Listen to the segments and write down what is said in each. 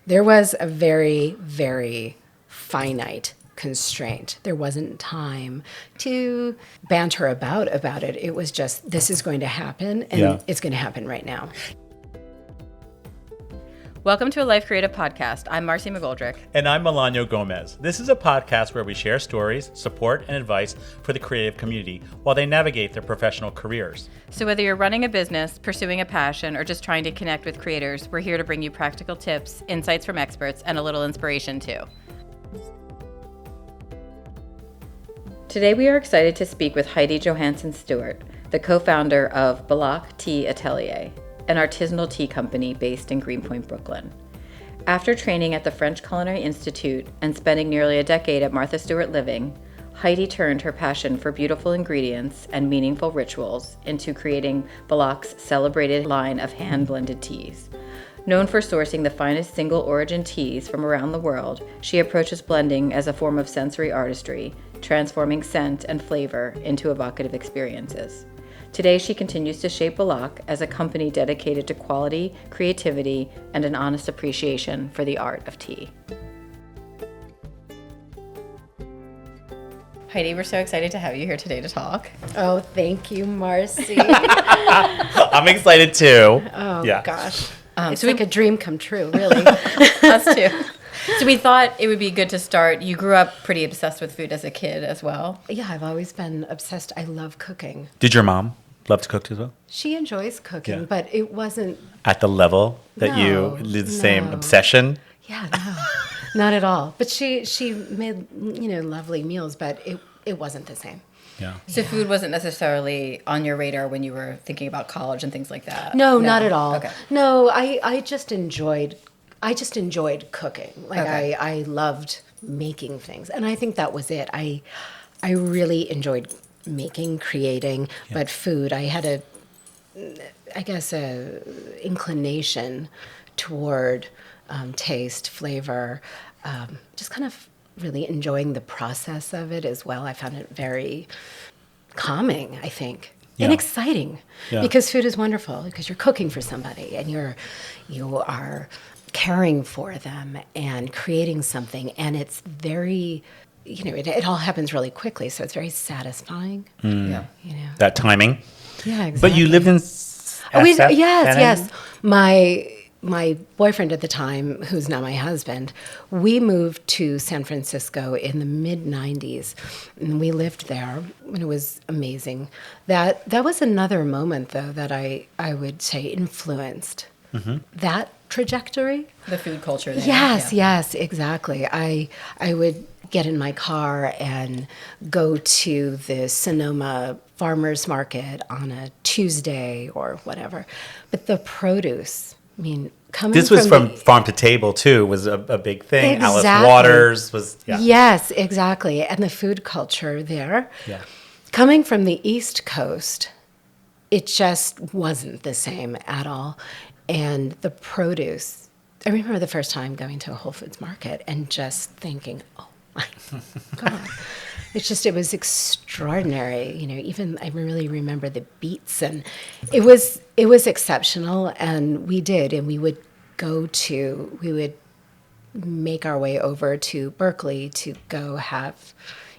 There was a very, very finite constraint. There wasn't time to banter about it. It was just, this is going to happen, and it's going to happen right now. Welcome to a Life Creative Podcast. I'm Marcy McGoldrick. And I'm Melano Gomez. This is a podcast where we share stories, support, and advice for the creative community while they navigate their professional careers. So whether you're running a business, pursuing a passion, or just trying to connect with creators, we're here to bring you practical tips, insights from experts, and a little inspiration too. Today we are excited to speak with Heidi Johannsen Stewart, the co-founder of Bellocq Tea Atelier, an artisanal tea company based in Greenpoint, Brooklyn. After training at the French Culinary Institute and spending nearly a decade at Martha Stewart Living, Heidi turned her passion for beautiful ingredients and meaningful rituals into creating Belloq's celebrated line of hand-blended teas. Known for sourcing the finest single-origin teas from around the world, she approaches blending as a form of sensory artistry, transforming scent and flavor into evocative experiences. Today, she continues to shape Bellocq as a company dedicated to quality, creativity, and an honest appreciation for the art of tea. Heidi, we're so excited to have you here today to talk. Oh, thank you, Marcy. I'm excited too. Oh, gosh. It's like a dream come true, really. Us too. So we thought it would be good to start. You grew up pretty obsessed with food as a kid as well. Yeah, I've always been obsessed. I love cooking. Did your mom love to cook as well? She enjoys cooking, but it wasn't... At the level that you did the same obsession? Yeah, no, not at all. But she made, lovely meals, but it wasn't the same. Yeah. So food wasn't necessarily on your radar when you were thinking about college and things like that? No, not at all. Okay. No, I just enjoyed cooking. Like I loved making things. And I think that was it. I really enjoyed making, creating, but food, I had a inclination toward taste, flavor, just kind of really enjoying the process of it as well. I found it very calming, I think, and exciting because food is wonderful because you're cooking for somebody and you are caring for them and creating something, and it's very, it all happens really quickly, so it's very satisfying. That timing. Yeah, exactly. But you lived in yes. My boyfriend at the time, who's now my husband, we moved to San Francisco in the mid-90s, and we lived there, and it was amazing. That was another moment, though, that I would say influenced that trajectory. The food culture there. Yes, exactly. I would get in my car and go to the Sonoma Farmers Market on a Tuesday or whatever. But the produce, coming This was from farm to table, too, was a big thing. Exactly. Alice Waters was, Yes, exactly. And the food culture there. Yeah. Coming from the East Coast, it just wasn't the same at all. And the produce, I remember the first time going to a Whole Foods market and just thinking, oh my God. It was extraordinary. Even I really remember the beets, and it was exceptional. And we would make our way over to Berkeley to go have,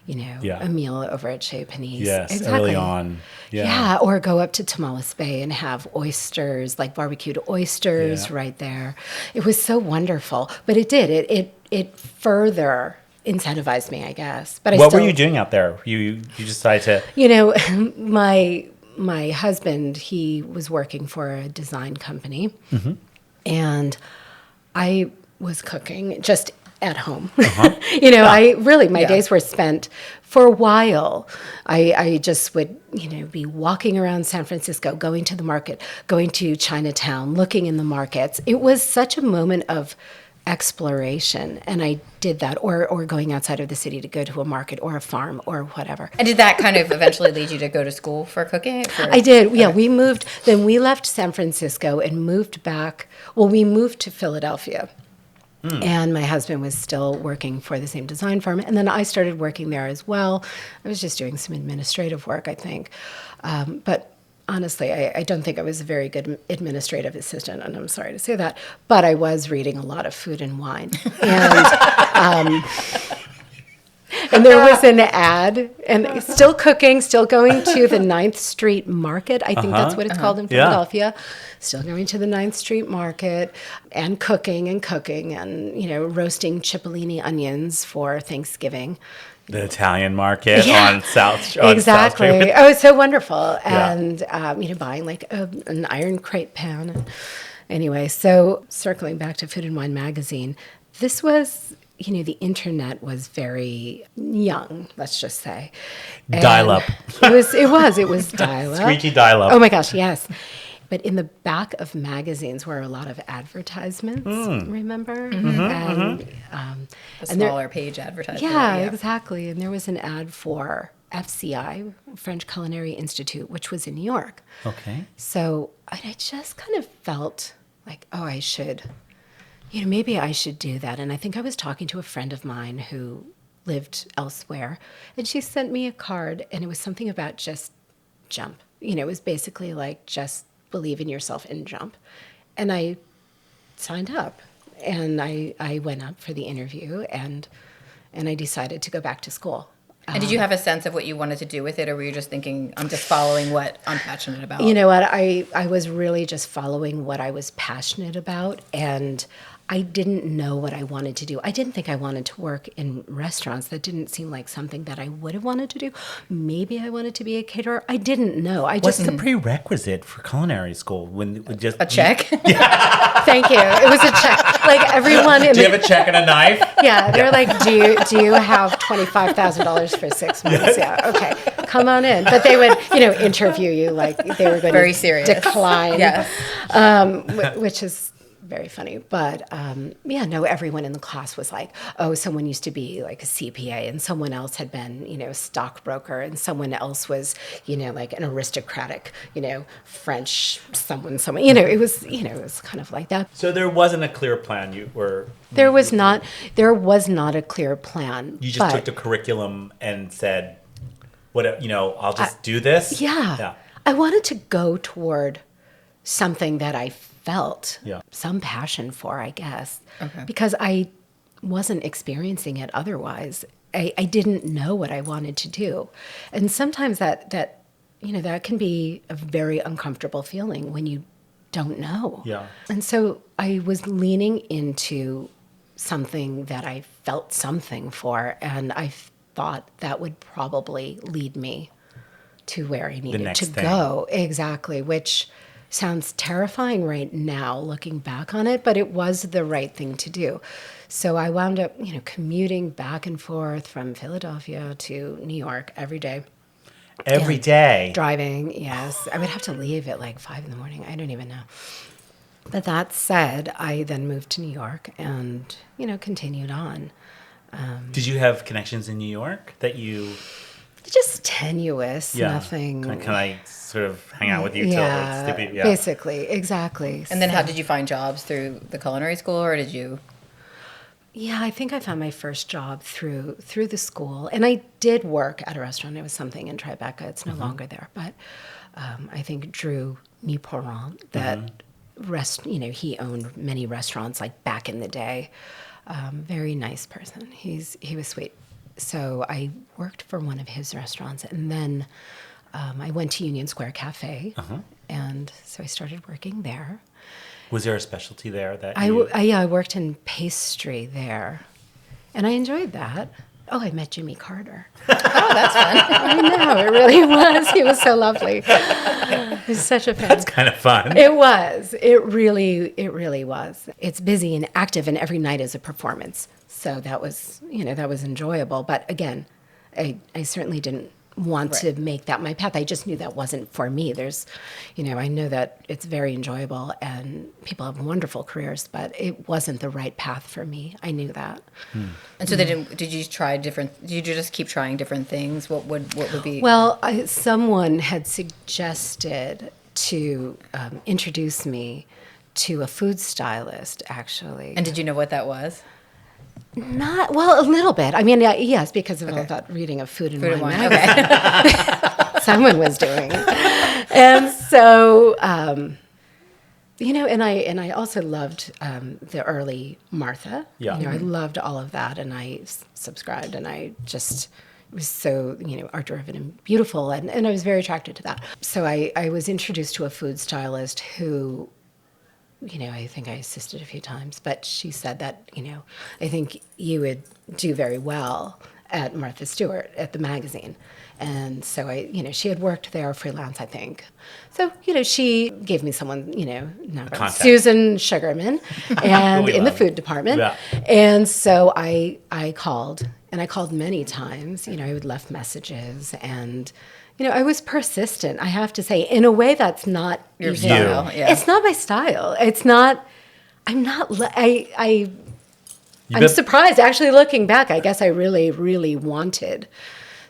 a meal over at Chez Panisse. Yes, exactly. early on. Yeah, or go up to Tamales Bay and have oysters, like barbecued oysters right there. It was so wonderful. But it did. It further incentivized me, I guess. But what were you doing out there? You decided to... my husband, he was working for a design company. And I was cooking just at home. My days were spent for a while. I just would, be walking around San Francisco, going to the market, going to Chinatown, looking in the markets. It was such a moment of exploration, and I did that, or going outside of the city to go to a market or a farm or whatever. And did that kind of eventually lead you to go to school for cooking? I did. Yeah, we moved. Then we left San Francisco and moved back. Well, we moved to Philadelphia. And my husband was still working for the same design firm. And then I started working there as well. I was just doing some administrative work, I think. But honestly, I don't think I was a very good administrative assistant, and I'm sorry to say that, but I was reading a lot of Food and Wine. And there was an ad, and still cooking, still going to the 9th Street Market. I think that's what it's called in Philadelphia. Still going to the 9th Street Market and cooking, and roasting cipollini onions for Thanksgiving. The Italian market on South Street. Exactly. Oh, it's so wonderful. And, buying like an iron crepe pan. Anyway, so circling back to Food and Wine magazine, this was, the internet was very young, let's just say. And dial-up. It was dial-up. Screechy dial-up. Oh my gosh, yes. But in the back of magazines were a lot of advertisements, remember? And, the smaller page advertisement. Yeah, exactly. And there was an ad for FCI, French Culinary Institute, which was in New York. Okay. So I just kind of felt like, I should, maybe I should do that. And I think I was talking to a friend of mine who lived elsewhere, and she sent me a card, and it was something about just jump. It was basically like just believe in yourself and jump. And I signed up, and I went up for the interview, and I decided to go back to school. And did you have a sense of what you wanted to do with it, or were you just thinking, I'm just following what I'm passionate about? You know what? I was really just following what I was passionate about, and I didn't know what I wanted to do. I didn't think I wanted to work in restaurants. That didn't seem like something that I would have wanted to do. Maybe I wanted to be a caterer. I didn't know. What's the prerequisite for culinary school? A check? Thank you. It was a check. Like everyone. Do you have a check and a knife? Yeah, they're like, do you have $25,000 for 6 months? Yeah, okay, come on in. But they would, interview you like they were going very to serious. Decline. Yes. Which is very funny. But everyone in the class was like, someone used to be like a CPA, and someone else had been, a stockbroker, and someone else was, like an aristocratic, French someone. It was kind of like that. So there wasn't a clear plan. There was not a clear plan. You just took the curriculum and said, I'll just do this. Yeah. I wanted to go toward something that I felt some passion for, I guess, because I wasn't experiencing it otherwise. I didn't know what I wanted to do. And sometimes that can be a very uncomfortable feeling when you don't know. Yeah. And so I was leaning into something that I felt something for, and I thought that would probably lead me to where I needed to go. Exactly, which sounds terrifying right now looking back on it, but it was the right thing to do. So I wound up, commuting back and forth from Philadelphia to New York every day. Every day? Driving, yes. I would have to leave at like 5 in the morning. I don't even know. But that said, I then moved to New York and, continued on. Did you have connections in New York that you... Just tenuous, nothing. Can I sort of hang out with you till it's stupid? Yeah, basically, exactly. And then how did you find jobs through the culinary school, or did you? Yeah, I think I found my first job through the school, and I did work at a restaurant. It was something in Tribeca. It's no longer there, but I think Drew Niporant, that he owned many restaurants like back in the day. Very nice person. He was sweet. So I worked for one of his restaurants, and then I went to Union Square Cafe, and so I started working there. Was there a specialty there that I worked in pastry there, and I enjoyed that. Oh, I met Jimmy Carter. Oh, that's fun. I know, it really was. He was so lovely. He was such a fan. That's kind of fun. It was. It really was. It's busy and active, and every night is a performance. So that was enjoyable. But again, I certainly didn't want to make that my path. I just knew that wasn't for me. There's, I know that it's very enjoyable and people have wonderful careers, but it wasn't the right path for me. I knew that. And so did you just keep trying different things? What would be? Well, someone had suggested to introduce me to a food stylist, actually. And did you know what that was? Not well, a little bit. I mean, yes, because of all that reading of Food and Wine. Okay. Someone was doing. And so, and I also loved the early Martha. Yeah. I loved all of that, and I subscribed, and I just was so, art driven and beautiful, and I was very attracted to that. So I was introduced to a food stylist who, I think I assisted a few times, but she said that, I think you would do very well at Martha Stewart at the magazine. And so she had worked there freelance, I think. So, she gave me someone, number, Susan Sugarman, and in the food department. Yeah. And so I called, and I called many times. I would left messages, and I was persistent, I have to say, in a way that's not your style. Yeah. It's not my style. It's not. I'm not. I'm surprised. Actually, looking back, I guess I really, really wanted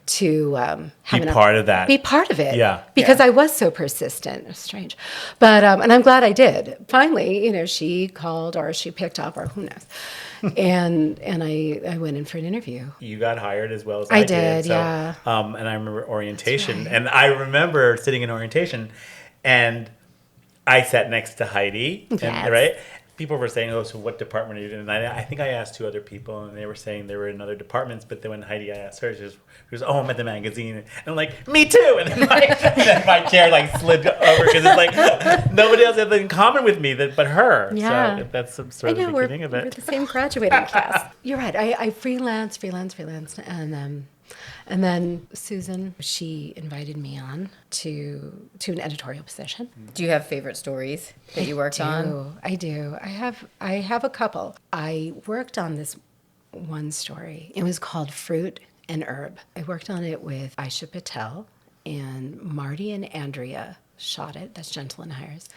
to be part of that. Be part of it. Yeah. Because I was so persistent. It was strange. But, and I'm glad I did. Finally, she called or she picked up or who knows. and I went in for an interview. You got hired as well as I did. So, yeah. And I remember orientation. Right. And I remember sitting in orientation and I sat next to Heidi. Yes. And, right? People were saying, "Oh, so what department are you in?" And I think I asked two other people, and they were saying they were in other departments. But then when Heidi, I asked her, she was, "Oh, I'm at the magazine," and I'm like, "Me too." And then my chair slid over because it's like nobody else had in common with me but her. Yeah. So that's some sort of the beginning of it. We're the same graduating class. You're right. I freelanced, and then Susan, she invited me on to an editorial position. Do you have favorite stories that you worked on? I do. I have a couple. I worked on this one story. It was called Fruit and Herb. I worked on it with Aisha Patel, and Marty and Andrea shot it. That's Gentle and Hires.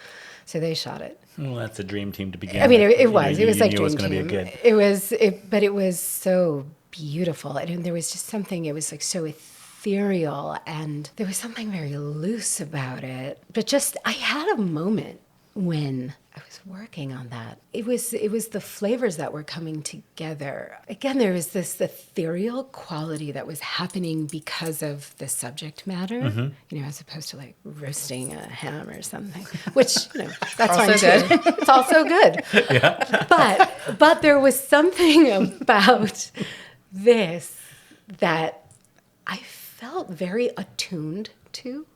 So they shot it. Well, that's a dream team to begin. I mean, with. it was. It was like dream team. Good. But it was so beautiful, and there was just something. It was so ethereal, and there was something very loose about it. But just, I had a moment when I was working on that. It was the flavors that were coming together. Again, there was this ethereal quality that was happening because of the subject matter, as opposed to roasting a ham or something, which, that's fine too. It's also good. Yeah. But there was something about this that I felt very attuned to,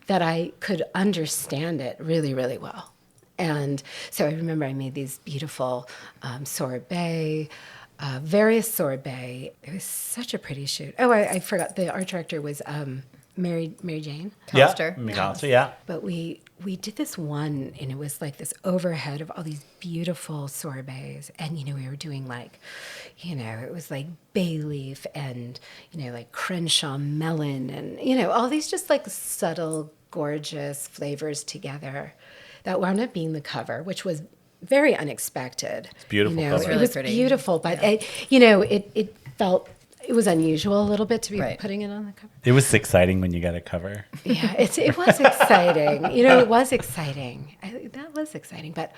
that I could understand it really, really well. And so I remember I made these beautiful sorbet, various sorbet. It was such a pretty shoot. Oh, I forgot, the art director was Mary Jane Coster. Yeah. But we did this one, and it was like this overhead of all these beautiful sorbets, and we were doing it was like bay leaf and Crenshaw melon, and all these just subtle, gorgeous flavors together that wound up being the cover, which was very unexpected. It's beautiful. It Cover. was really pretty. beautiful, but it felt. It was unusual a little bit to be putting it on the cover. It was exciting when you got a cover. Yeah, it was exciting. It was exciting. That was exciting. But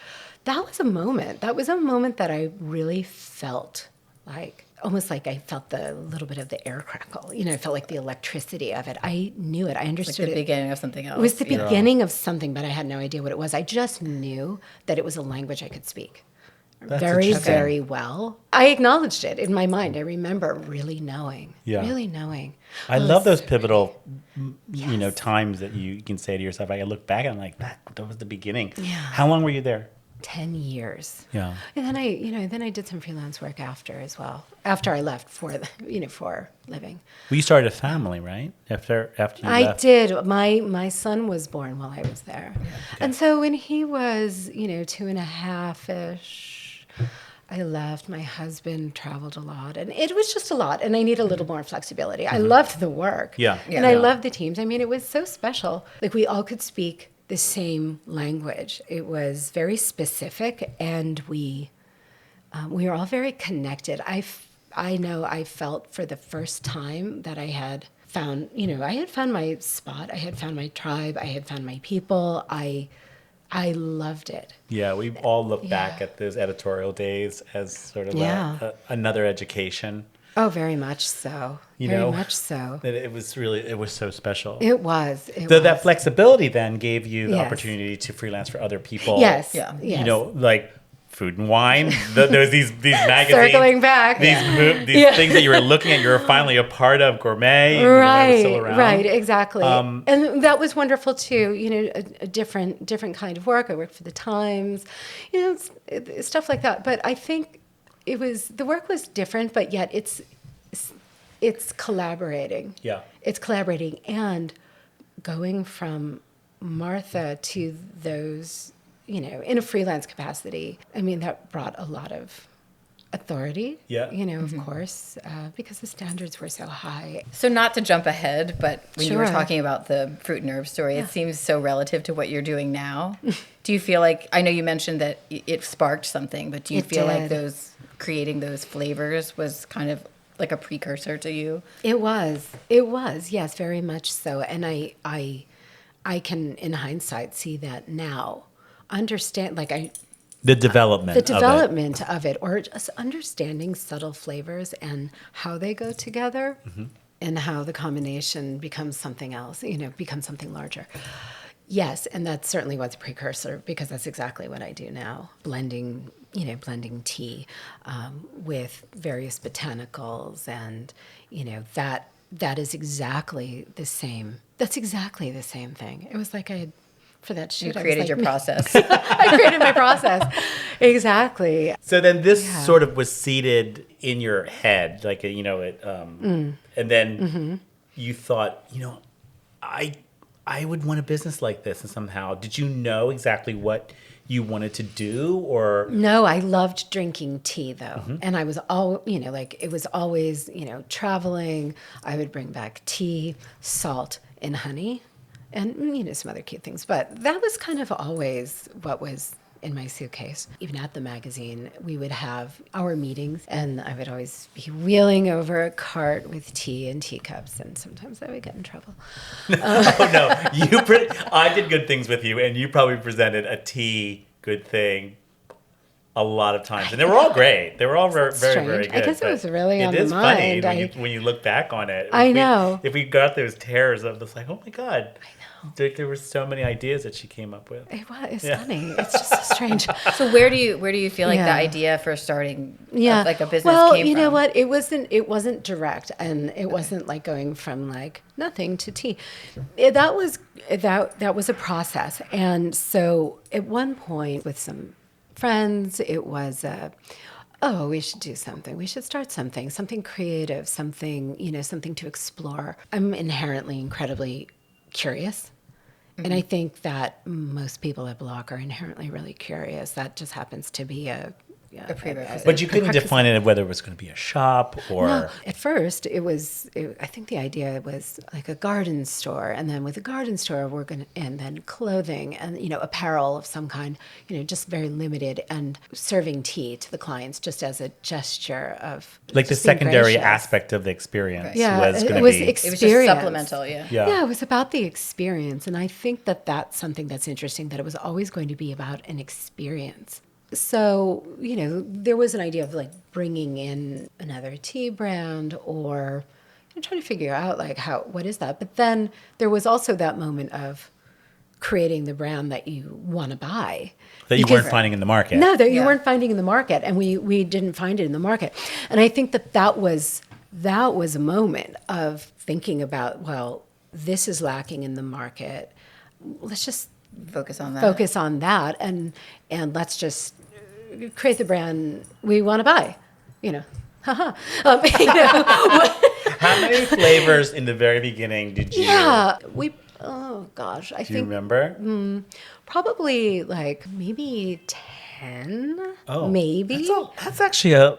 that was a moment. That was a moment that I really felt almost like I felt the little bit of the air crackle. I felt like the electricity of it. I knew it. I understood it. The beginning of something else. It was the beginning of something, but I had no idea what it was. I just knew that it was a language I could speak. That's very, very well. I acknowledged it in my mind. I remember really knowing. I love those pivotal, times that you can say to yourself. I look back and I'm like, that was the beginning. Yeah. How long were you there? 10 years. Yeah. And then I did some freelance work after as well. After I left for living. Well, you started a family, right? After you left. I did. My son was born while I was there. Yeah. Okay. And so when he was, 2.5-ish, I left. My husband traveled a lot, and it was just a lot, and I need a little more flexibility. I loved the work. Yeah. And I loved the teams. I mean, it was so special. We all could speak the same language. It was very specific, and we were all very connected. I know I felt for the first time that I had found, I had found my spot. I had found my tribe. I had found my people. I loved it. Yeah, we all look back at those editorial days as sort of another education. Oh, very much so. You Very know, much so. That it was so special. It was. So that flexibility then gave you the Yes. opportunity to freelance for other people. Yes. Yeah. Yes. You know, like Food and Wine. There's these magazines. Circling back. These things that you were looking at, you were finally a part of Gourmet. Even though that was still around. Right, exactly. And that was wonderful too. You know, a different kind of work. I worked for the Times, you know, stuff like that. But I think the work was different, but yet it's collaborating. Yeah. It's collaborating and going from Martha to those, you know, in a freelance capacity. I mean, that brought a lot of authority, Yeah. you know, of course, because the standards were so high. So not to jump ahead, but when you were Sure. talking about the fruit and herb story, it seems so relative to what you're doing now. Do you feel like, I know you mentioned that it sparked something, but do you It feel like did. creating those flavors was kind of like a precursor to you? It was, yes, very much so. And I can, in hindsight, see that now. Understand, like The development of it, or just understanding subtle flavors and how they go together, and how the combination becomes something else, you know, becomes something larger. Yes, and that certainly was a precursor, because that's exactly what I do now, blending tea with various botanicals, and, you know, that is exactly the same. That's exactly the same thing. It was like for that shoot, You I was created like, your process. I created my process. Exactly. So then this sort of was seated in your head, like, you know, and then you thought, you know, I would want a business like this. And somehow, did you know exactly what you wanted to do, or? No, I loved drinking tea though. And I was it was always, you know, traveling. I would bring back tea, salt, and honey, and, you know, some other cute things. But that was kind of always what was in my suitcase. Even at the magazine, we would have our meetings, and I would always be wheeling over a cart with tea and teacups, and sometimes I would get in trouble. Oh no, I did good things with you, and you probably presented a tea good thing a lot of times, and they were all great. They were all very, very, strange. very good. I guess it was really on the It is funny mind. when you look back on it. I know. If we got those tears of this, like, oh my god, I know. There were so many ideas that she came up with. It's funny. It's just so strange. So where do you feel like the Yeah. idea for starting like a business well, came you from? know what? It wasn't direct, and it wasn't like going from like nothing to tea. That was a process. And so at one point with some friends, it was we should do something. We should start something creative, something, you know, something to explore. I'm inherently incredibly curious. And I think that most people at Bellocq are inherently really curious. That just happens to be a prerequisite. But you couldn't define it whether it was going to be a shop or. No, at first I think the idea was like a garden store, and then with a garden store and then clothing and, you know, apparel of some kind, you know, just very limited, and serving tea to the clients just as a gesture of Like the just being secondary gracious. aspect of the experience Yeah, was it going to was be. It was just experience. supplemental, yeah. Yeah, it was about the experience. And I think that that's something that's interesting, that it was always going to be about an experience. So, you know, there was an idea of like bringing in another tea brand, or trying to figure out like what is that? But then there was also that moment of creating the brand that you want to buy. That you weren't finding in the market. No, that you Yeah. weren't finding in the market, and we didn't find it in the market. And I think that was a moment of thinking about, well, this is lacking in the market. Let's just Focus on that. and let's just create the brand we want to buy, you know. You know. How many flavors in the very beginning did you? I Do you think remember? probably like maybe 10, Oh, maybe. That's actually a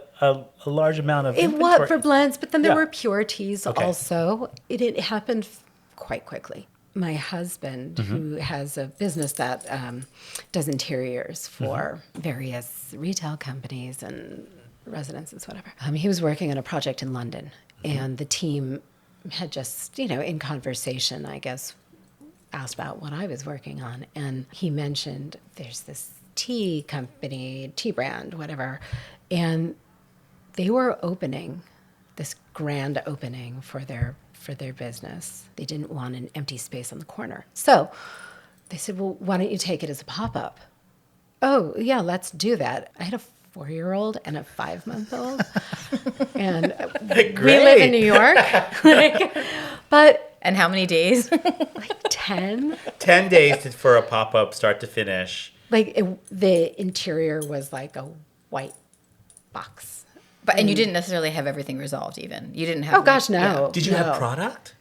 large amount of It inventory. was for blends, but then there Yeah. were pure teas Okay. also. It happened quite quickly. My husband, who has a business that does interiors for various retail companies and residences, whatever. He was working on a project in London, and the team had just, you know, in conversation, I guess, asked about what I was working on. And he mentioned there's this tea company, tea brand, whatever. And they were opening this grand opening for their business. They didn't want an empty space on the corner. So they said, well, why don't you take it as a pop-up? Oh, yeah, let's do that. I had a 4-year-old and a 5-month-old. And we live in New York. And how many days? Like 10. 10 days for a pop-up start to finish. Like the interior was like a white box. And you didn't necessarily have everything resolved even. You didn't have... Oh, gosh, no. Yeah. Did you have product?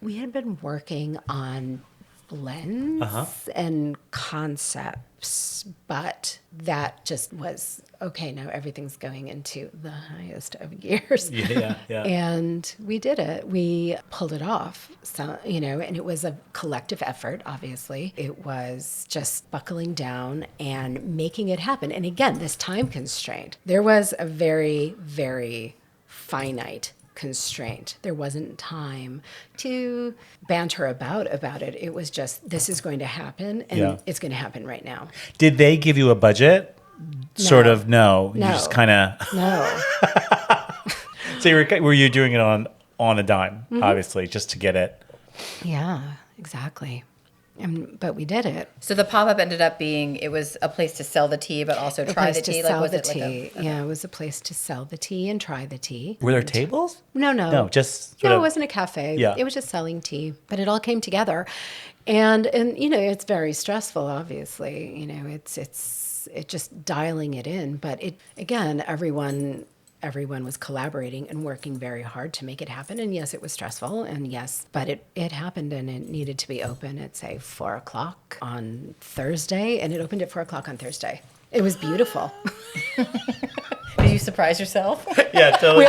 We had been working on blends and concepts, but that just was, okay, now everything's going into the highest of gears. Yeah. And we did it. We pulled it off. So, and it was a collective effort, obviously. It was just buckling down and making it happen. And again, this time constraint. There was a very, very finite constraint. There wasn't time to banter about it. It was just, this is going to happen, and it's going to happen right now. Did they give you a budget? No. Sort of, no. You No. just kind of... No. So were you doing it on a dime, obviously, just to get it? Yeah, exactly. But we did it. So the pop-up ended up being, it was a place to sell the tea, but also try the tea? Sell was the it tea. like Yeah, it was a place to sell the tea and try the tea. Were there tables? No. No, just No, it wasn't a cafe. Yeah. It was just selling tea, but it all came together. And it's very stressful, obviously. It's just dialing it in. But again, everyone was collaborating and working very hard to make it happen. And yes, it was stressful. And yes, but it happened, and it needed to be open at, say, 4:00 on Thursday. And it opened at 4:00 on Thursday. It was beautiful. Did you surprise yourself? Yeah, totally.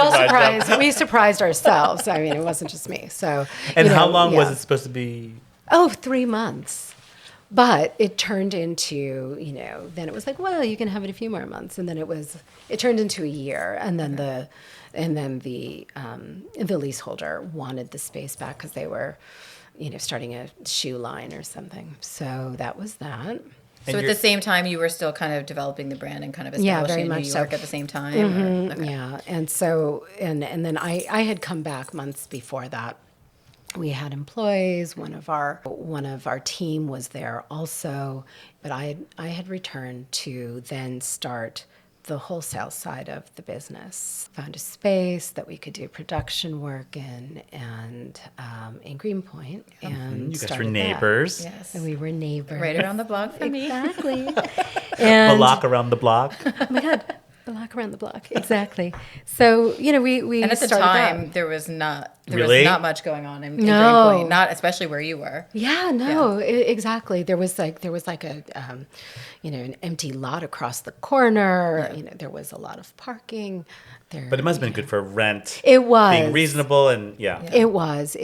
We surprised ourselves. I mean, it wasn't just me. So. And how long was it supposed to be? 3 months. But it turned into, then it was like, well, you can have it a few more months. And then it turned into a year. And then the leaseholder wanted the space back because they were, starting a shoe line or something. So that was that. So at the same time, you were still kind of developing the brand and kind of establishing in New York at the same time? Mm-hmm. Okay. Yeah. And so, and then I had come back months before that. We had employees. One of our team was there also, but I had returned to then start the wholesale side of the business. Found a space that we could do production work in, and in Greenpoint, and you guys were neighbors. That. Yes, and we were neighbors right around the block from me. Exactly. And Bellocq around the block. Oh my God. Bellocq around the block, exactly. So we and at the started time out. there was not much going on in No. Greenpoint, not especially where you were. Yeah, no, exactly. There was like a an empty lot across the corner. Yeah. There was a lot of parking. But it must have been good for rent. It was being reasonable and It was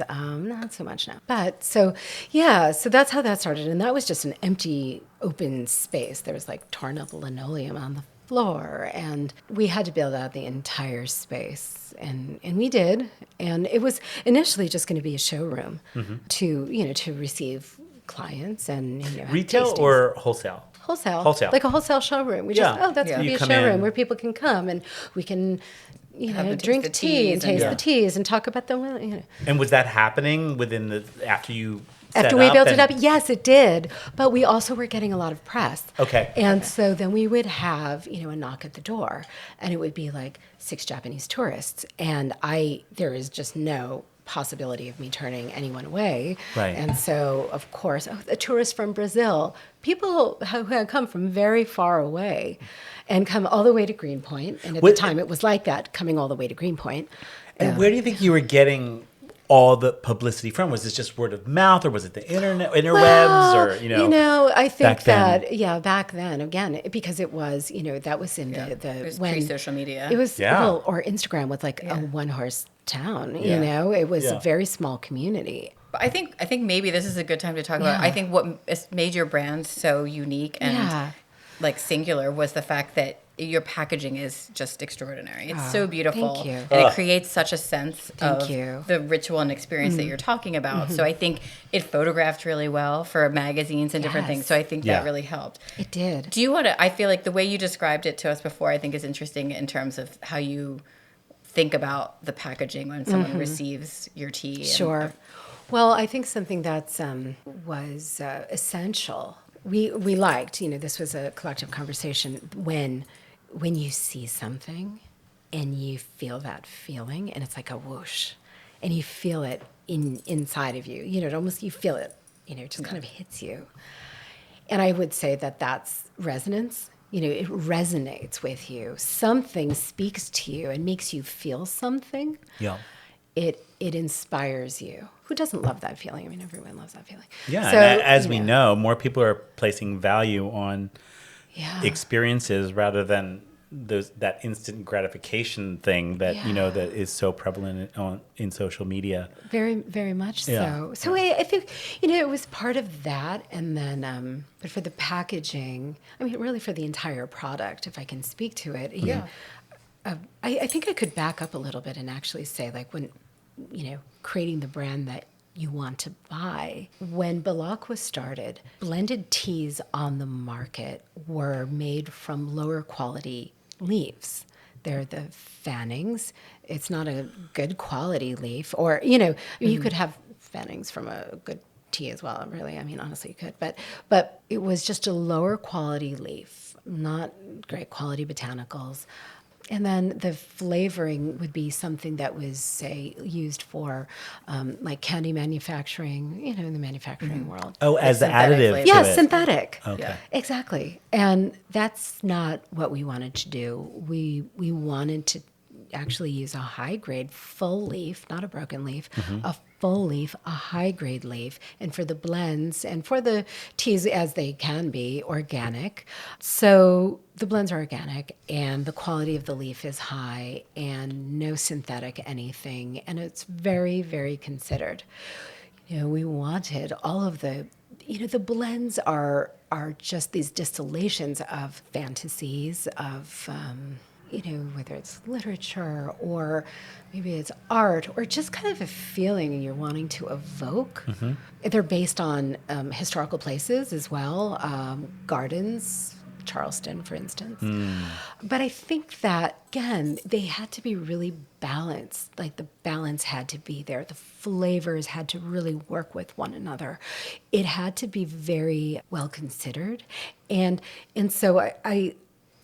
not so much now. But so that's how that started, and that was just an empty open space. There was like torn up linoleum on the floor, and we had to build out the entire space, and we did. And it was initially just going to be a showroom to receive clients and retail tastings. or wholesale. Wholesale, like a wholesale showroom. We just that's going to be a showroom where people can come and we can drink tea and taste the teas and talk about them. And was that happening after you? After we built it up, yes, it did. But we also were getting a lot of press. Okay. And so then we would have, a knock at the door, and it would be like 6 Japanese tourists. And there is just no possibility of me turning anyone away. Right. And so, of course, a tourist from Brazil, people who had come from very far away and come all the way to Greenpoint. And at the time, it was like that, coming all the way to Greenpoint. And where do you think you were getting all the publicity from? Was this just word of mouth, or was it the interwebs, or I think back back then again, because it was that was in it was when pre-social media. It was or Instagram was like a one-horse town. It was a very small community. But I think maybe this is a good time to talk about. I think what made your brand so unique and like singular was the fact that your packaging is just extraordinary. It's so beautiful. Thank you. And it creates such a sense of you. the ritual and experience that you're talking about. So I think it photographed really well for magazines and different things. So I think that really helped. It did. Do you want to, I feel like the way you described it to us before, I think is interesting in terms of how you think about the packaging when someone receives your tea? Sure. Well, I think something that's was essential. We liked, this was a collective conversation when you see something and you feel that feeling and it's like a whoosh and you feel it inside of you. It almost, you feel it, it just kind of hits you. And I would say that that's resonance. It resonates with you. Something speaks to you and makes you feel something. Yeah. It inspires you. Who doesn't love that feeling? I mean, everyone loves that feeling. Yeah, So, and as we know, more people are placing value on experiences rather than that instant gratification thing that that is so prevalent in social media. Very, very much Yeah. so. So I think it was part of that, and then but for the packaging, I mean, really for the entire product, if I can speak to it, I think I could back up a little bit and actually say, like, when creating the brand that you want to buy. When Bellocq was started, blended teas on the market were made from lower quality leaves. They're the fannings. It's not a good quality leaf. Or, you could have fannings from a good tea as well, really. I mean, honestly, you could. But it was just a lower quality leaf, not great quality botanicals. And then the flavoring would be something that was, say, used for like candy manufacturing, in the manufacturing world. Oh, as the synthetic additive flavor. to Yeah, it. synthetic. Okay. Yeah. Exactly. And that's not what we wanted to do. We wanted to actually use a high-grade full leaf, not a broken leaf, a full leaf, a high-grade leaf, and for the blends and for the teas as they can be organic. So the blends are organic and the quality of the leaf is high and no synthetic anything, and it's very, very considered. We wanted all of the blends are just these distillations of fantasies of whether it's literature or maybe it's art or just kind of a feeling you're wanting to evoke. They're based on historical places as well, gardens, Charleston, for instance. But I think that, again, they had to be really balanced. Like, the balance had to be there. The flavors had to really work with one another. It had to be very well considered. And so I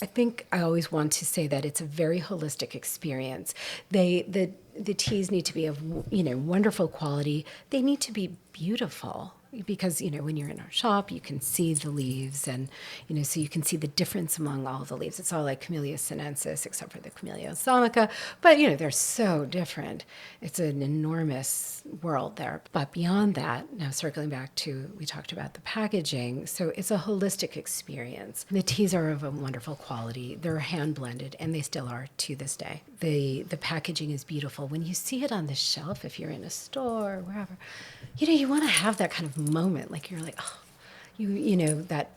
think I always want to say that it's a very holistic experience. The teas need to be of wonderful quality. They need to be beautiful because when you're in our shop, you can see the leaves and so you can see the difference among all the leaves. It's all like Camellia sinensis except for the Camellia balsamica, but they're so different. It's an enormous world there. But beyond that, now circling back to, we talked about the packaging, so it's a holistic experience. The teas are of a wonderful quality. They're hand blended, and they still are to this day. The packaging is beautiful. When you see it on the shelf, if you're in a store or wherever, you want to have that kind of moment, like you're like, oh, that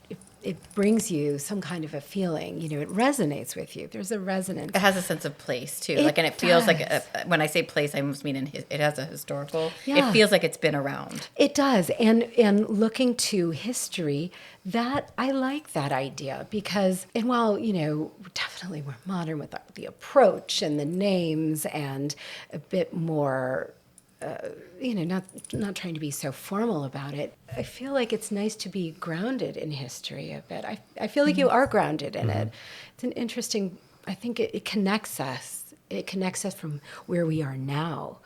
it brings you some kind of a feeling, it resonates with you. There's a resonance. It has a sense of place too. It And it feels like, does. when I say place, I almost mean it has a historical, Yeah. it feels like it's been around. It does. And looking to history, that I like that idea because, and while, definitely we're modern with the approach and the names and a bit more, not trying to be so formal about it. I feel like it's nice to be grounded in history a bit. I feel like you are grounded in it. It's an interesting, I think it connects us. It connects us from where we are now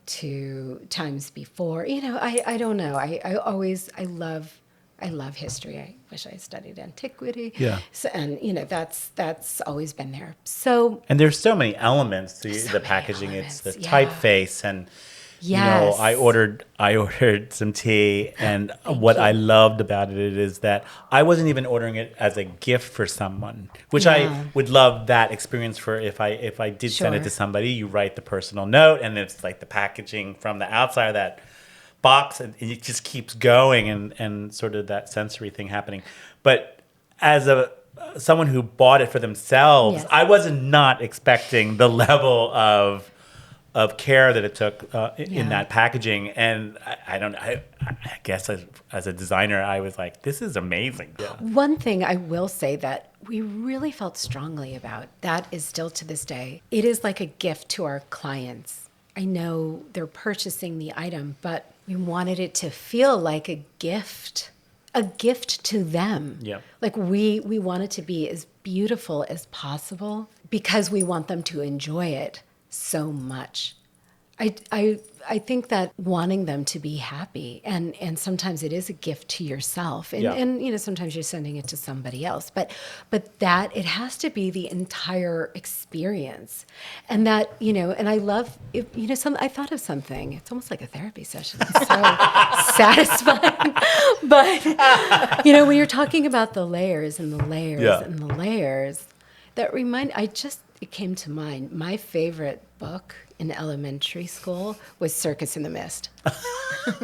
to times before. I don't know. I love history. I wish I studied antiquity. Yeah. So, and that's always been there. So, And there's so many elements to So the many packaging. elements, It's the yeah. typeface and Yes. I ordered some tea, and what you. I loved about it is that I wasn't even ordering it as a gift for someone, which Yeah. I would love that experience for if I did send it Sure. to somebody. You write the personal note, and it's like the packaging from the outside of that box, and it just keeps going, and sort of that sensory thing happening. But as someone who bought it for themselves, Yes. I was not expecting the level of of care that it took in Yeah. that packaging. And I guess as a designer, I was like, this is amazing. Yeah. One thing I will say that we really felt strongly about, that is still to this day, it is like a gift to our clients. I know they're purchasing the item, but we wanted it to feel like a gift to them. Yeah. Like we want it to be as beautiful as possible because we want them to enjoy it so much. I think that wanting them to be happy, and sometimes it is a gift to yourself, and sometimes you're sending it to somebody else, but that it has to be the entire experience, and that and I love I thought of something. It's almost like a therapy session. It's so satisfying, but when you're talking about the layers and the layers and the layers, it came to mind. My favorite book in elementary school was Circus in the Mist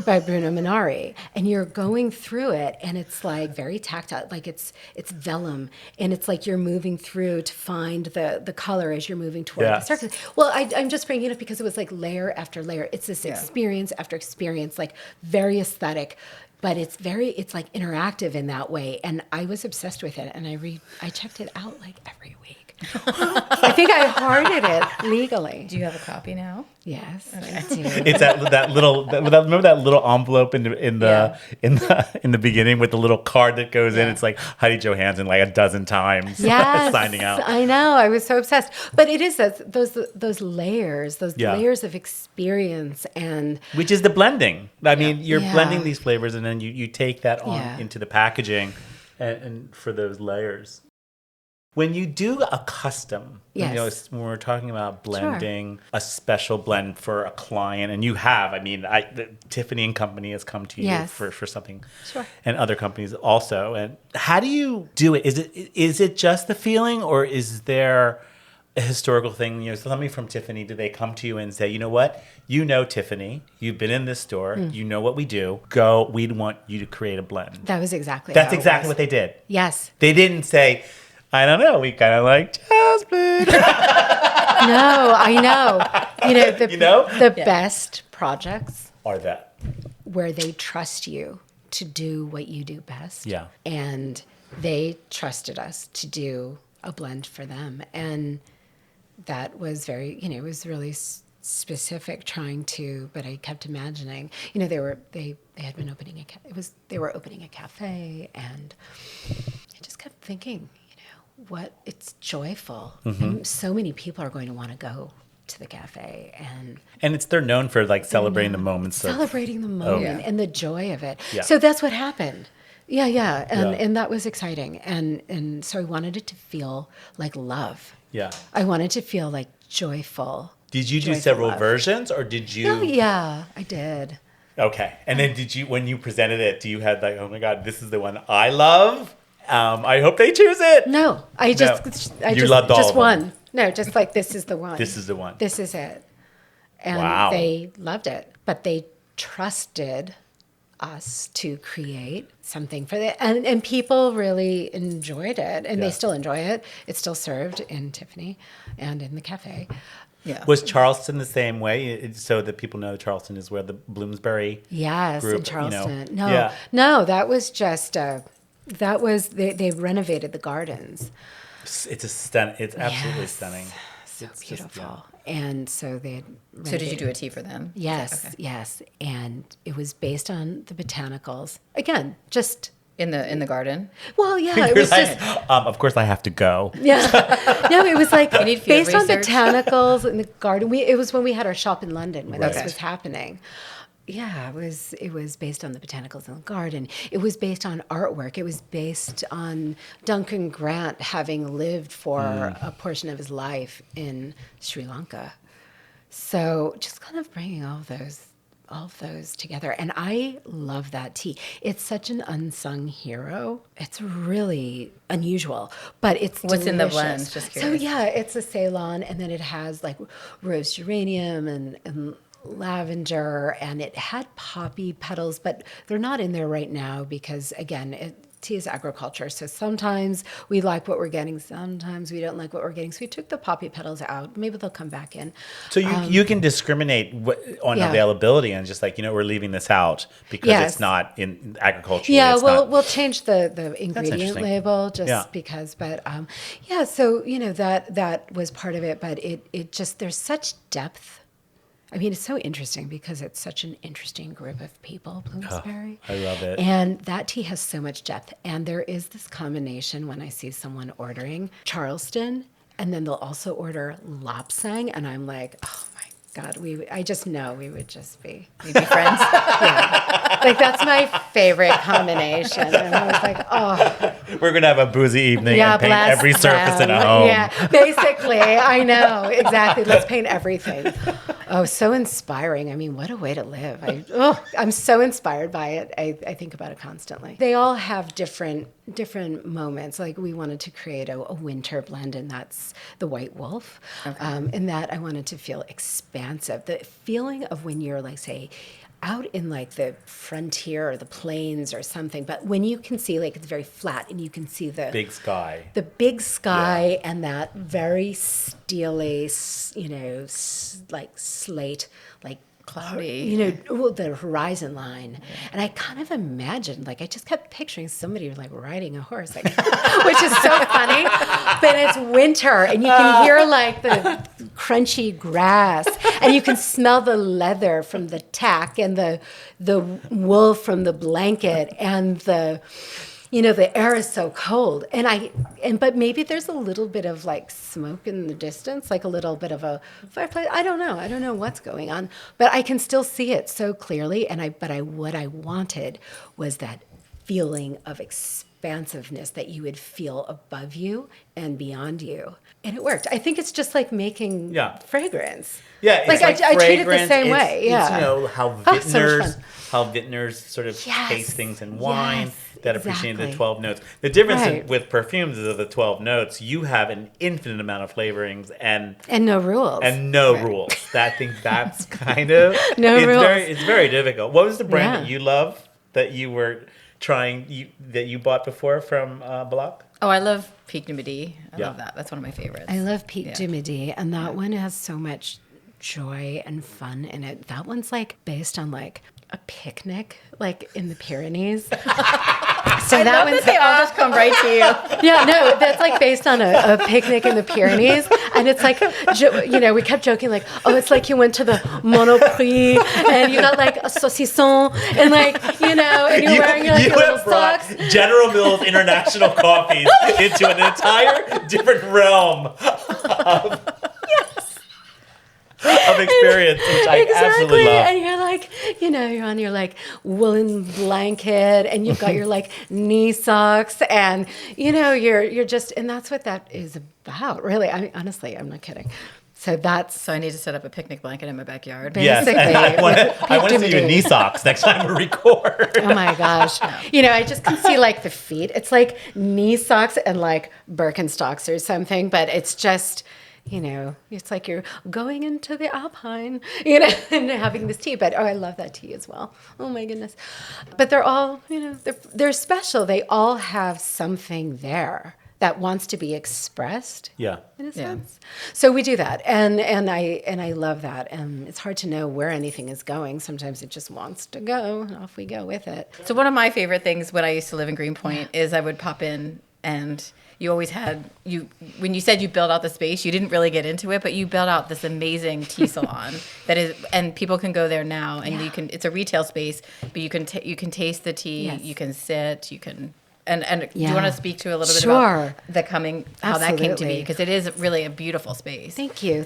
by Bruno Minari. And you're going through it, and it's like very tactile, like it's vellum, and it's like you're moving through to find the color as you're moving toward the circus. Well, I'm just bringing it up because it was like layer after layer. It's this experience after experience, like very aesthetic, but it's like interactive in that way. And I was obsessed with it, and I checked it out like every week. I think I hoarded it legally. Do you have a copy now? Yes, I do. It's that little. Remember that little envelope in the beginning with the little card that goes in. It's like Heidi Johannsen like a dozen times signing out. I know. I was so obsessed. But it is those layers, layers of experience, and which is the blending. I mean, you're blending these flavors, and then you take that on into the packaging, and for those layers. When you do a custom, when we're talking about blending a special blend for a client, and you have, Tiffany and Company has come to you for something, and other companies also. And how do you do it? Is it just the feeling, or is there a historical thing? Somebody from Tiffany, do they come to you and say, you know what? Tiffany, you've been in this store, you know what we do. Go, we want you to create a blend. That was exactly what they did. Yes. They didn't say, I don't know. We kind of like Jasmine. No, I know. The best projects are that where they trust you to do what you do best. Yeah. And they trusted us to do a blend for them, and that was very, it was really specific. But I kept imagining, they had been opening they were opening a cafe, and I just kept thinking, it's joyful. Mm-hmm. And so many people are going to want to go to the cafe, and they're known for like celebrating the moments, and the joy of it. Yeah. So that's what happened. And that was exciting, and so I wanted it to feel like love. Yeah, I wanted to feel like joyful. Did you do several versions, or did you? Oh yeah, I did. Okay, and then did you, when you presented it, do you have like, oh my God, this is the one I love? I hope they choose it. No, I just loved all just of them. One. No, just like, this is the one. This is the one. This is it. And they loved it, but they trusted us to create something for them. And people really enjoyed it, and they still enjoy it. It's still served in Tiffany and in the cafe. Yeah. Was Charleston the same way? So that people know Charleston is where the Bloomsbury group, in Charleston. No, that was just they renovated the gardens. It's absolutely stunning. So it's beautiful. And so they So did you do a tea for them? Yes, yes. And it was based on the botanicals. Again, just in the garden. Well, yeah, it was just. Of course, I have to go. Yeah, no, it was like based on research. botanicals in the garden. It was when we had our shop in London when this was happening. Yeah, it was based on the botanicals in the garden. It was based on artwork. It was based on Duncan Grant having lived for a portion of his life in Sri Lanka. So just kind of bringing all of those together. And I love that tea. It's such an unsung hero. It's really unusual, but it's What's delicious. in the blend? Just curious. So yeah, it's a Ceylon, and then it has like rose geranium and lavender, and it had poppy petals, but they're not in there right now because, again, tea is agriculture. So sometimes we like what we're getting, sometimes we don't like what we're getting. So we took the poppy petals out. Maybe they'll come back in. So you can discriminate on availability and just like, we're leaving this out because it's not in agriculture. Yeah, we'll change the ingredient label just because. But so that was part of it. But it just, there's such depth. I mean, it's so interesting because it's such an interesting group of people, Bloomsbury. I love it. And that tea has so much depth. And there is this combination when I see someone ordering Charleston, and then they'll also order Lapsang, and I'm like, oh my God, I just know we would just be friends. Yeah. Like, that's my favorite combination. And I was like, oh. We're going to have a boozy evening and paint every surface in a home. Yeah, basically. I know. Exactly. Let's paint everything. Oh, so inspiring. I mean, what a way to live. I'm so inspired by it. I think about it constantly. They all have different moments. Like, we wanted to create a winter blend, and that's the White Wolf. Okay. In that, I wanted to feel expansive. The feeling of when you're, like, say, out in like the frontier or the plains or something, but when you can see, like, it's very flat and you can see the big sky and that very steely, like slate, like cloudy, the horizon line. Yeah. And I kind of imagined, like, I just kept picturing somebody like riding a horse, like, which is so funny, but it's winter and you can hear like the crunchy grass and you can smell the leather from the tack and the wool from the blanket and the air is so cold. But maybe there's a little bit of like smoke in the distance, like a little bit of a fireplace. I don't know what's going on, but I can still see it so clearly. And what I wanted was that feeling of expansiveness that you would feel above you and beyond you. And it worked. I think it's just like making fragrance. Yeah, it's like I treat it the same way. Yeah, it's, how vintners sort of taste things in wine that appreciate the 12 notes. The difference with perfumes is of the 12 notes, you have an infinite amount of flavorings and no rules. Rules. I think that's kind of rules. It's very difficult. What was the brand that you love that you were trying that you bought before from Bellocq? Oh, I love Pic du Midi. I love that. That's one of my favorites. I love Pic du Midi, and that one has so much joy and fun in it. That one's like based on like a picnic, like in the Pyrenees. So that one's they all just come right to you. Yeah, no, that's like based on a picnic in the Pyrenees, and it's like, we kept joking like, oh, it's like you went to the Monoprix and you got like a saucisson and like, and you're wearing your little socks. General Mills International Coffees into an entire different realm of experience, which I absolutely love. And you're like, you're on your like woolen blanket and you've got your like knee socks and, you're just, and that's what that is about, really. I mean, honestly, I'm not kidding. So I need to set up a picnic blanket in my backyard. Basically, yes, I want to see your knee socks next time we record. Oh my gosh. I just can see like the feet. It's like knee socks and like Birkenstocks or something, but it's just, it's like you're going into the Alpine, and having this tea. But I love that tea as well. Oh my goodness. But they're all, they're special. They all have something there that wants to be expressed. Yeah. In a sense. So we do that. And I love that. And it's hard to know where anything is going. Sometimes it just wants to go and off we go with it. So one of my favorite things when I used to live in Greenpoint is I would pop in and you always had, when you said you built out the space, you didn't really get into it, but you built out this amazing tea salon that is, and people can go there now and it's a retail space, but you can taste the tea, you can sit, you can, and do you want to speak to a little bit about how that came to be? Because it is really a beautiful space. Thank you.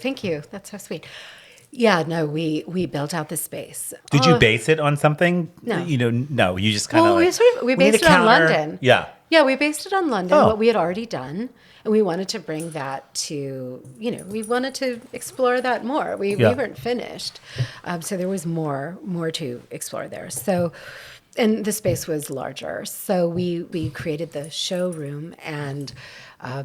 That's so sweet. Yeah, no, we built out the space. Did you base it on something? No. No, you just kind of we based it on London. Yeah. Yeah, we based it on London, what we had already done. And we wanted to bring that to, we wanted to explore that more. We weren't finished. So there was more to explore there. So And the space was larger. So we created the showroom, and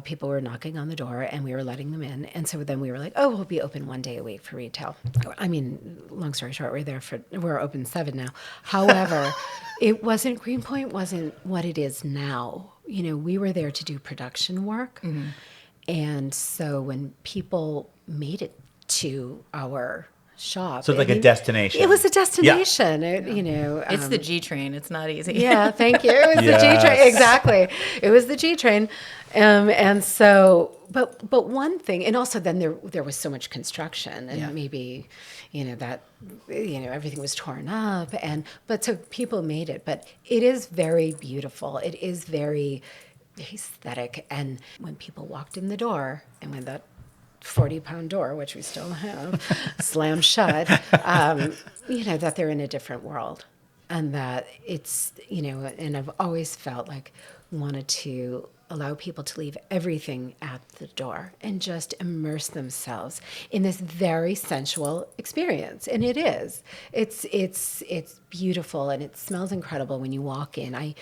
people were knocking on the door, and we were letting them in. And so then we were like, oh, we'll be open 1 day a week for retail. I mean, long story short, we're open 7 now. However, Greenpoint wasn't what it is now. You know, we were there to do production work. Mm-hmm. And so when people made it to our shop. So it's like a destination. It was a destination. Yeah. You know, it's the G train. It's not easy. Yeah, thank you. It was the G train. Exactly. It was the G train. And so, but one thing, and also then there was so much construction, and maybe, everything was torn up, but so people made it. But it is very beautiful. It is very aesthetic. And when people walked in the door, and when that 40-pound door, which we still have, slammed shut, that they're in a different world. And that it's, and I've always felt like wanted to allow people to leave everything at the door and just immerse themselves in this very sensual experience. And it is. It's beautiful, and it smells incredible when you walk in. I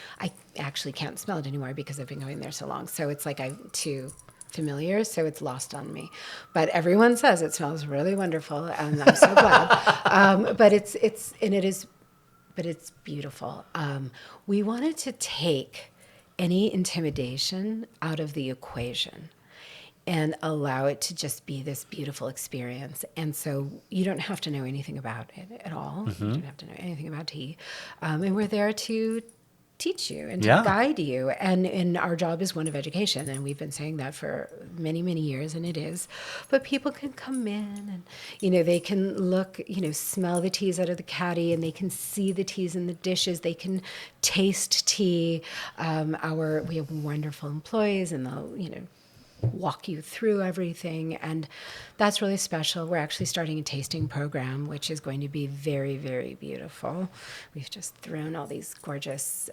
actually can't smell it anymore because I've been going there so long. So it's like I'm too familiar, so it's lost on me. But everyone says it smells really wonderful, and I'm so glad. But it's beautiful. We wanted to take any intimidation out of the equation and allow it to just be this beautiful experience. And so you don't have to know anything about it at all. Mm-hmm. You don't have to know anything about tea. And we're there to teach you and to guide you. And our job is one of education. And we've been saying that for many, many years, and it is. But people can come in and, they can look, smell the teas out of the caddy, and they can see the teas in the dishes. They can taste tea. We have wonderful employees, and they'll, walk you through everything, and that's really special. We're actually starting a tasting program, which is going to be very, very beautiful. We've just thrown all these gorgeous,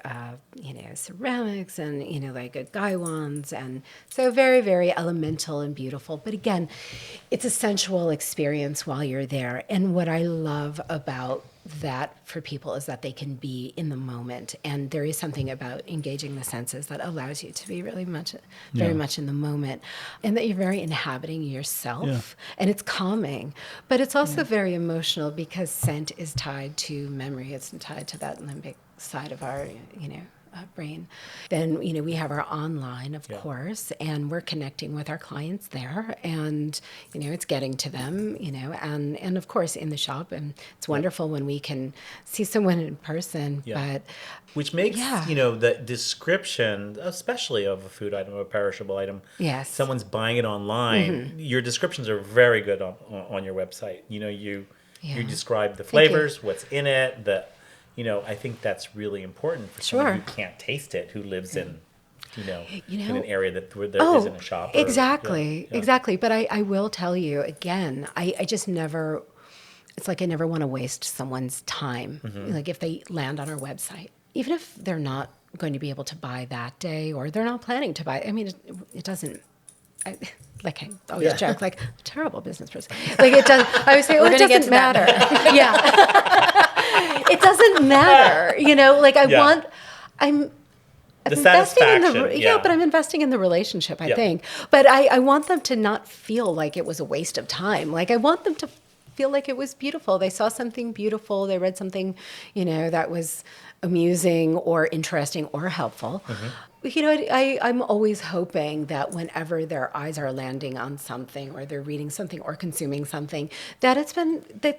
ceramics and, like gaiwans, and so very, very elemental and beautiful. But again, it's a sensual experience while you're there. And what I love about that for people is that they can be in the moment, and there is something about engaging the senses that allows you to be really very much in the moment, and that you're very inhabiting yourself, and it's calming, but it's also very emotional because scent is tied to memory. It's tied to that limbic side of our brain. Then we have our online, of course, and we're connecting with our clients there, and it's getting to them, and of course in the shop, and it's wonderful when we can see someone in person. But which makes the description, especially of a food item, a perishable item, someone's buying it online, your descriptions are very good on your website. You describe the flavors, what's in it, I think that's really important for someone who can't taste it, who lives in, in an area where there isn't a shop. Exactly. But I will tell you again, I just never, it's like I never want to waste someone's time. Mm-hmm. Like if they land on our website, even if they're not going to be able to buy that day, or they're not planning to buy, I mean, it doesn't, I always joke, like, terrible business person. Like it does. I always say, it doesn't matter. It doesn't matter. I'm investing in but I'm investing in the relationship, I think. But I want them to not feel like it was a waste of time. Like I want them to feel like it was beautiful. They saw something beautiful. They read something, that was amusing or interesting or helpful. Mm-hmm. I'm always hoping that whenever their eyes are landing on something, or they're reading something or consuming something, that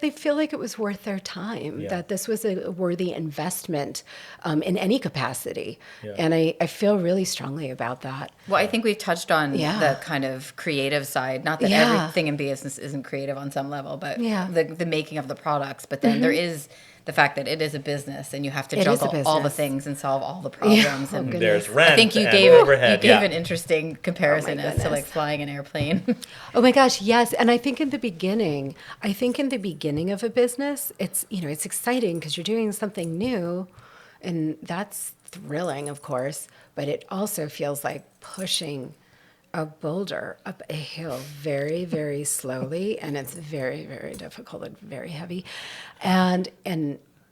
they feel like it was worth their time, that this was a worthy investment in any capacity. Yeah. And I feel really strongly about that. Well, I think we've touched on the kind of creative side. Not that everything in business isn't creative on some level, but the making of the products. But then there is the fact that it is a business, and you have to juggle all the things and solve all the problems. And there's rent. I think you gave an interesting comparison as to like flying an airplane. Oh my gosh, yes. And I think in the beginning of a business, it's it's exciting because you're doing something new, and that's thrilling, of course. But it also feels like pushing a boulder up a hill very, very slowly, and it's very, very difficult and very heavy, and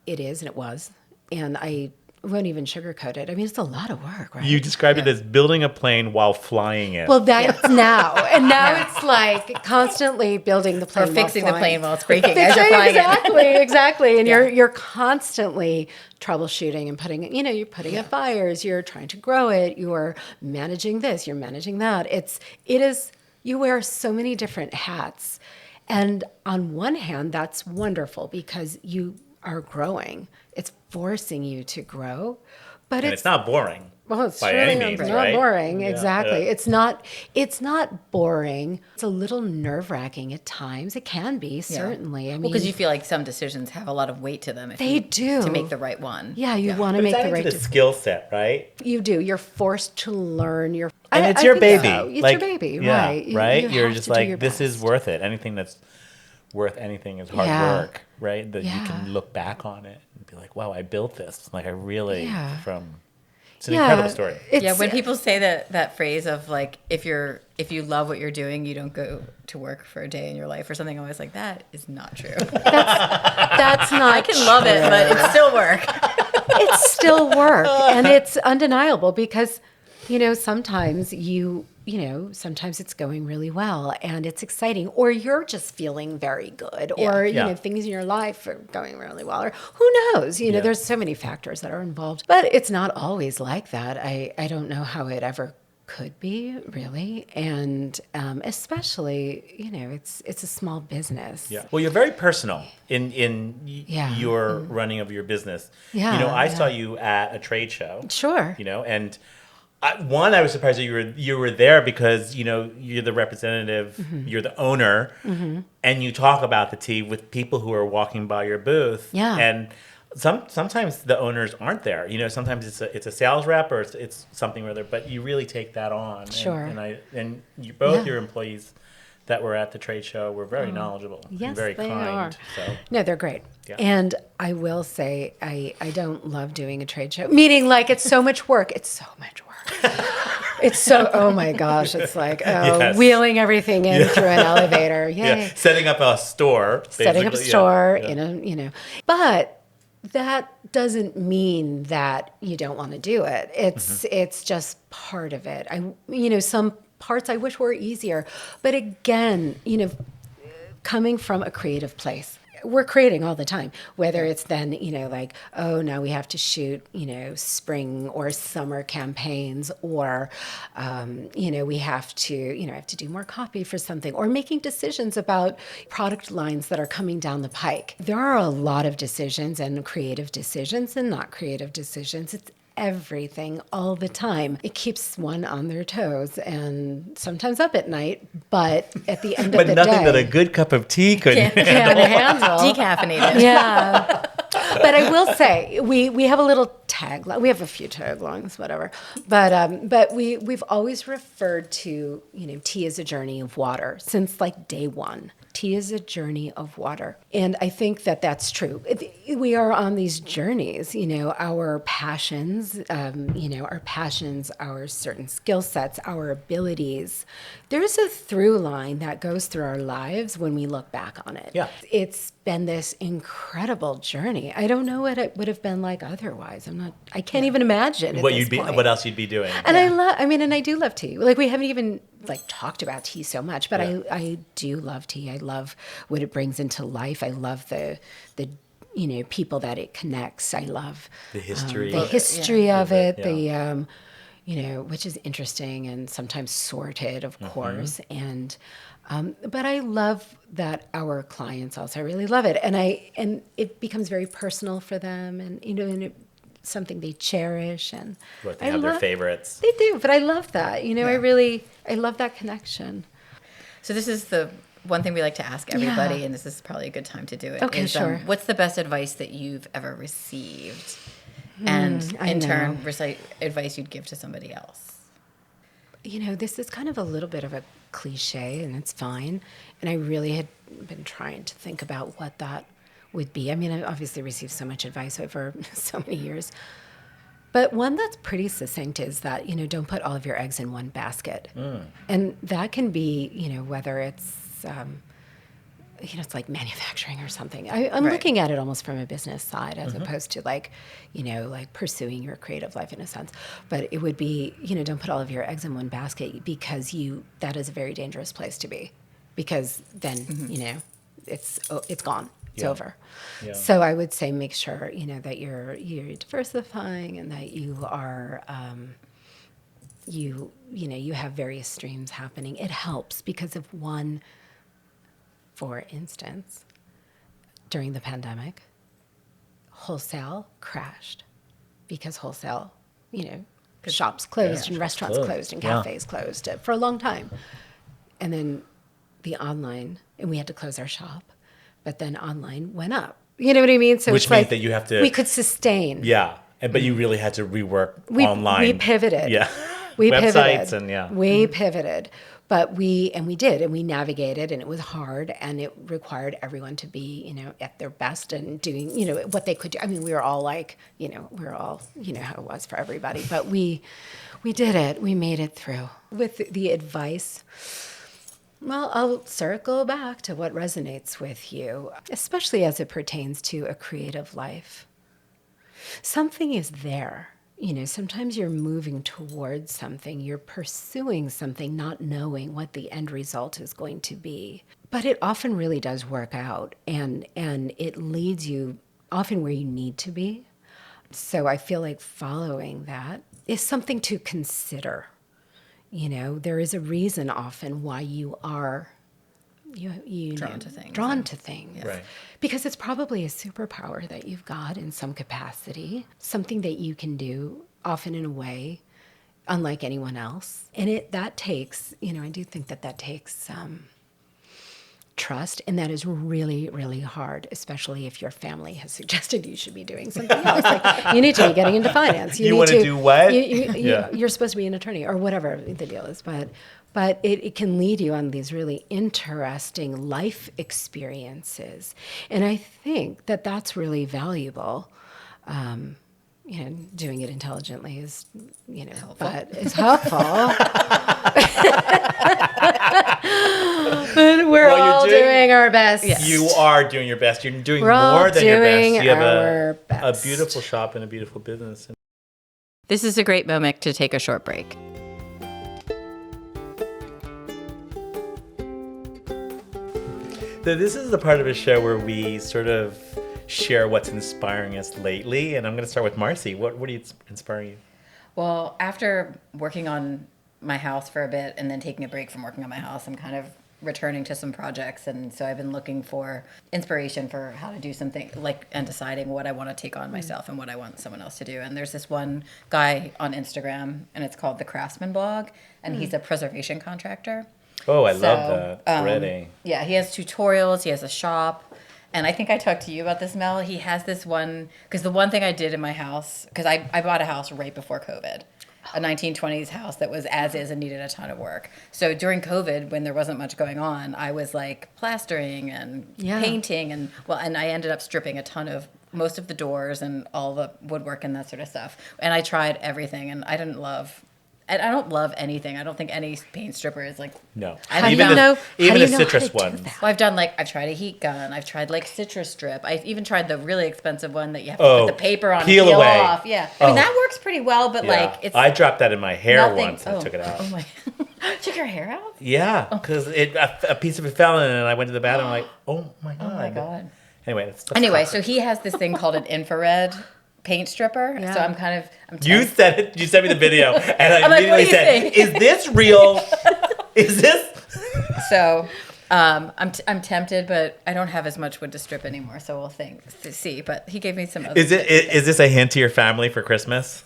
it is, and it was And I won't even sugarcoat it. I mean, it's a lot of work, right? You described it as building a plane while flying it. Well, that's now. And now it's like constantly building the plane Or fixing the while plane flying. while it's breaking as you're flying it. Exactly. And you're constantly troubleshooting and putting, you're putting out fires, you're trying to grow it, you're managing this, you're managing that. It is, you wear so many different hats. And on one hand, that's wonderful because you are growing. It's forcing you to grow, but and it's not boring. Well, it's by really any means, not right? boring. Yeah, Exactly. yeah. It's not boring. It's a little nerve-wracking at times. It can be, certainly. I mean, because you feel like some decisions have a lot of weight to them. They do. To make the right one. Yeah, you want to But make it's the adding right to the decision. skill set, right? You do. You're forced to learn. And it's your think baby. so. It's like, your baby, yeah, right? Right? You're have just to do like, your this is best. worth it. Anything that's worth anything is hard Yeah. work, right? That you Yeah. can look back on it and be like, wow, I built this. Like, I really, Yeah. it's an incredible story. Yeah, when people say that phrase of like, if you love what you're doing, you don't go to work for a day in your life or something, I'm always like, that is not true. That's not I can love it, but it's still work. It's still work, and it's undeniable because sometimes sometimes it's going really well and it's exciting, or you're just feeling very good, or Yeah. things in your life are going really well, or who knows, there's so many factors that are involved, but it's not always like that. I don't know how it ever could be, really, and especially it's a small business. Yeah. Well, you're very personal in Yeah. your running of your business. Yeah, I yeah. saw you at a trade show. Sure. And I was surprised that you were there because you're the representative, you're the owner, and you talk about the tea with people who are walking by your booth. Yeah. And sometimes the owners aren't there. Sometimes it's a sales rep or it's something or other, but you really take that on. Sure. And you both Yeah. your employees that were at the trade show were very knowledgeable Yes, and very they kind. are. So No, they're great. Yeah. And I will say, I don't love doing a trade show. Meaning, like, it's so much work. It's so much work. It's so, oh my gosh, it's like, Yes. wheeling everything in through an elevator. Yay. yeah, setting up a store, Setting up a basically, store, yeah. But that doesn't mean that you don't want to do it. It's just part of it. Some parts I wish were easier, but again, coming from a creative place, we're creating all the time, whether it's then, like, oh, now we have to shoot, spring or summer campaigns, or, we have to do more copy for something, or making decisions about product lines that are coming down the pike. There are a lot of decisions, and creative decisions and not creative decisions. It's everything all the time. It keeps one on their toes and sometimes up at night, but at the end of the day, But nothing that a good cup of tea could can handle. Decaffeinated. Yeah. But I will say, we have a little tagline. We have a few taglines, whatever. But we've always referred to, tea as a journey of water since like day one. Tea is a journey of water. And I think that that's true. We are on these journeys, our passions, our certain skill sets, our abilities. There's a through line that goes through our lives when we look back on it. Yeah. It's been this incredible journey. I don't know what it would have been like otherwise. I can't even imagine at this point. What else you'd be doing. And I do love tea. Like, we haven't even talked about tea so much, but I do love tea. I love what it brings into life. I love the people that it connects. I love The history. the history of it. Yeah. Which is interesting and sometimes sordid, of course. And but I love that our clients also really love it, and it becomes very personal for them, and and it's something they cherish, and Right, they have their favorites. They do, but I love that. I love that connection. So this is the one thing we like to ask everybody, Yeah. and this is probably a good time to do it. Okay, sure. What's the best advice that you've ever received? And in turn, advice you'd give to somebody else? This is kind of a little bit of a cliche, and it's fine. And I really had been trying to think about what that would be. I mean, I obviously received so much advice over so many years. But one that's pretty succinct is that, don't put all of your eggs in one basket. And that can be, whether it's it's like manufacturing or something. I'm looking at it almost from a business side as opposed to like pursuing your creative life in a sense. But it would be, don't put all of your eggs in one basket, because that is a very dangerous place to be, because then, it's gone. It's over. Yeah. So I would say make sure, that you're diversifying, and that you are, you have various streams happening. It helps because of one. For instance, during the pandemic, wholesale crashed because wholesale, shops closed and restaurants closed and cafes closed for a long time. And then the online, and we had to close our shop, but then online went up. You know what I mean? So which it's means like that you have to... We could sustain. Yeah. But you really had to rework online. We pivoted. Yeah. We Websites pivoted. We pivoted. But we did, and we navigated, and it was hard, and it required everyone to be, at their best and doing, what they could do. I mean, we were all like, how it was for everybody, but we did it. We made it through. With the advice, well, I'll circle back to what resonates with you, especially as it pertains to a creative life. Something is there. Sometimes you're moving towards something, you're pursuing something, not knowing what the end result is going to be. But it often really does work out, and it leads you often where you need to be. So I feel like following that is something to consider. There is a reason often why you are drawn to things. Right. Because it's probably a superpower that you've got in some capacity, something that you can do often in a way unlike anyone else. And that takes, I do think that takes trust, and that is really, really hard, especially if your family has suggested you should be doing something else. Like, you need to be getting into finance. You want to do what? You're supposed to be an attorney or whatever the deal is, but it can lead you on these really interesting life experiences. And I think that that's really valuable. Doing it intelligently is, helpful. But it's helpful. But we're all doing our best. Yes. You are doing your best. You're doing more than your best. You have a beautiful shop and a beautiful business. This is a great moment to take a short break. So this is the part of a show where we sort of share what's inspiring us lately. And I'm going to start with Marcy. What are you inspiring you? Well, after working on my house for a bit and then taking a break from working on my house, I'm kind of returning to some projects. And so I've been looking for inspiration for how to do something, and deciding what I want to take on myself and what I want someone else to do. And there's this one guy on Instagram, and it's called The Craftsman Blog, and he's a preservation contractor. Oh, I love that already. Yeah, he has tutorials. He has a shop. And I think I talked to you about this, Mel. He has this one, because the one thing I did in my house, because I bought a house right before COVID, a 1920s house that was as is and needed a ton of work. So during COVID, when there wasn't much going on, I was like plastering and painting, and I ended up stripping a ton of most of the doors and all the woodwork and that sort of stuff. And I tried everything, and I don't love anything. I don't think any paint stripper is like... No. Even a citrus one. Well, I've tried a heat gun. I've tried citrus strip. I've even tried the really expensive one that you have to put the paper on and peel away. Off. Yeah. I mean, that works pretty well, but it's... I dropped that in my hair once and took it out. Oh my... Took your hair out? Yeah, because a piece of it fell in, and I went to the bathroom and I'm like, oh my God. Oh my God. Anyway, so he has this thing called an infrared paint stripper. Yeah. So I'm you said it. You sent me the video, and I immediately said, "Is this real? Is this?" So, I'm tempted, but I don't have as much wood to strip anymore. So we'll see. But he gave me some other. Is this a hint to your family for Christmas?